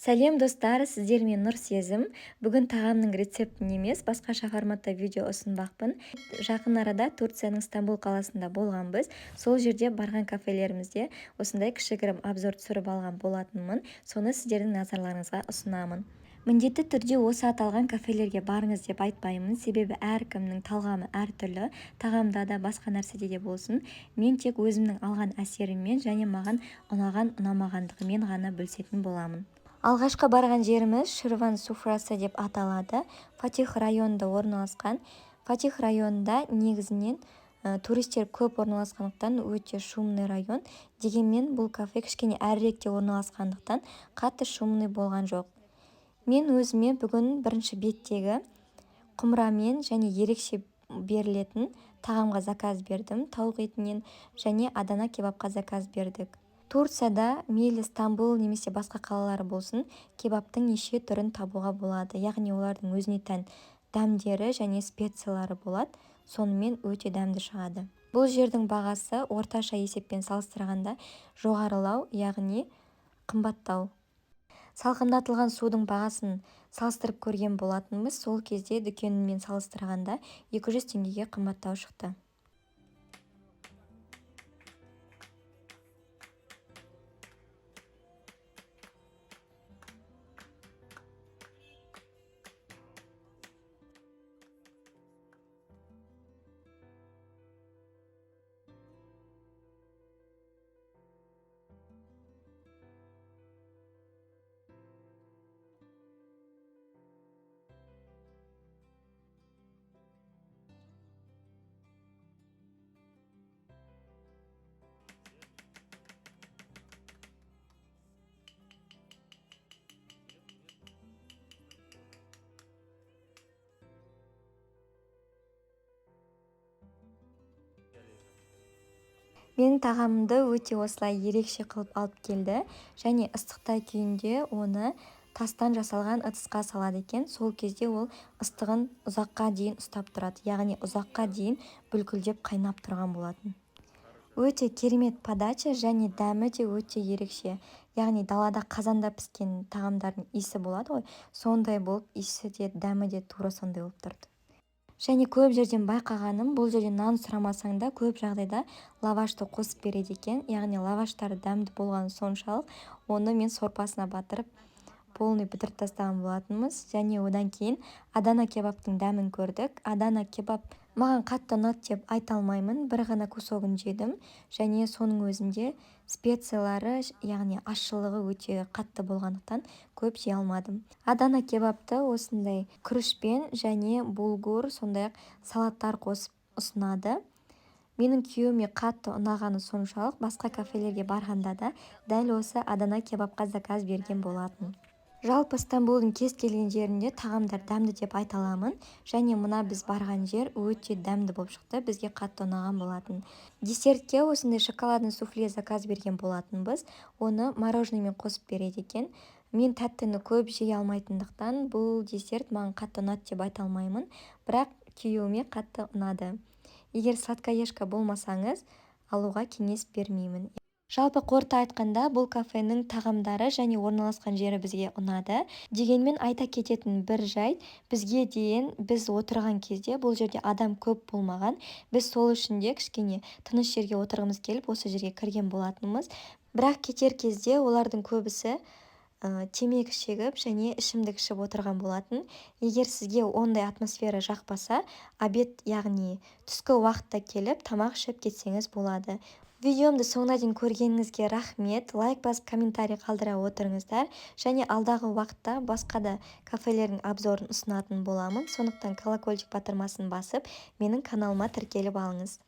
Сәлем достар, сіздермен Нұр Сезім. Бүгін тағамның рецептін емес, басқаша форматта видео ұсынбақпын. Жақын арада Турцияның Стамбул қаласында болғанбыз. Сол жерде барған кафелерімізде осындай кішігірім обзор түсіріп алған болатынмын. Соны сіздердің назарларыңызға ұсынамын. Міндетті түрде осы аталған кафелерге барыңыз деп айтпаймын, себебі әркімнің талғамы әртүрлі, тағамда да басқа нәрседе де болсын. Мен тек өзімнің алған әсеріммен және маған ұнаған ұнамағандығымен ғана бөлісетін боламын. Алғашқы барған жеріміз Ширван Суфрасы деп аталады. Фатих районында орналасқан. Фатих районында негізінен туристер көп орналасқандықтан өте шумный район. Дегенмен бұл кафе кішкене әріректе орналасқандықтан қатты шумный болған жоқ. Мен өзіме бүгін бірінші беттегі құмырамен және ерекше берілетін тағамға заказ бердім. Тауық етінен және Адана кебапқа заказ бердік. Турцияда мейлі Стамбул немесе басқа қалалары болсын, кебаптың неше түрін табуға болады. Яғни олардың өзіне тән дәмдері және специялары болады. Сонымен өте дәмді шығады. Бұл жердің бағасы орташа есеппен салыстырғанда жоғарылау, яғни қымбаттау. Салқындатылған судың бағасын салыстырып көрген болатынбыз. Сол кезде дүкенмен салыстырғанда 200 теңгеге қымбаттау шықты. Менің тағамымды өте осылай ерекше қылып алып келді және ыстықтай күйінде оны тастан жасалған ыдысқа салады екен. Сол кезде ол ыстығын ұзаққа дейін ұстап тұрады, яғни ұзаққа дейін бүлкілдеп қайнап тұрған болатын. Өте керемет подача және дәмі де өте ерекше. Яғни далада қазанда піскен тағамдардың иісі болады ғой, сондай болып иісі де дәмі де тура сондай болып тұрды. Және көп жерден байқағаным, бұл жерде нан сұрамасаң да көп жағдайда лавашты қосып береді екен. Яғни лаваштары дәмді болғаны соншалық, оны мен сорпасына батырып полный бітіріп тастаған болатынбыз. Және одан кейін Адана кебаптың дәмін көрдік. Адана кебап маған қатты ұнады деп айта алмаймын, бір ғана кусогын жедім және соның өзінде специялары, яғни ащылығы өте қатты болғандықтан көп жей алмадым. Адана кебапты осындай күрішпен және булгур, сондай-ақ салаттар қосып ұсынады. Менің күйеуіме қатты ұнағаны соншалық, басқа кафелерге барғанда да дәл осы Адана кебапқа заказ берген болатын. Жалпы Стамбулдың кез келген жерінде тағамдар дәмді деп айта аламын, және мына біз барған жер өте дәмді болып шықты, бізге қатты ұнаған болатын. Десертке осындай шоколадный суфле заказ берген болатынбыз, оны мороженыймен қосып береді екен. Мен тәттіні көп жей алмайтындықтан бұл десерт маған қатты ұнады деп айта алмаймын, бірақ күйеуіме қатты ұнады. Егер сладкоежка болмасаңыз, алуға кеңес бермеймін. Жалпы қорыта айтқанда, бұл кафенің тағамдары және орналасқан жері бізге ұнады. Дегенмен айта кететін бір жайт, бізге дейін біз отырған кезде бұл жерде адам көп болмаған. Біз сол үшін де кішкене тыныш жерге отырғымыз келіп, осы жерге кірген болатынымыз. Бірақ кетер кезде олардың көбісі темекі шегіп және ішімдік ішіп отырған болатын. Егер сізге ондай атмосфера жақпаса, обед, яғни түскі уақытта келіп тамақ ішіп кетсеңіз болады. Видеомды соңына дейін көргеніңізге рахмет. Лайк басып, комментарий қалдыра отырыңыздар. Және алдағы уақытта басқа да кафелердің обзорын ұсынатын боламын. Сондықтан колокольчик батырмасын басып, менің каналыма тіркеліп алыңыз.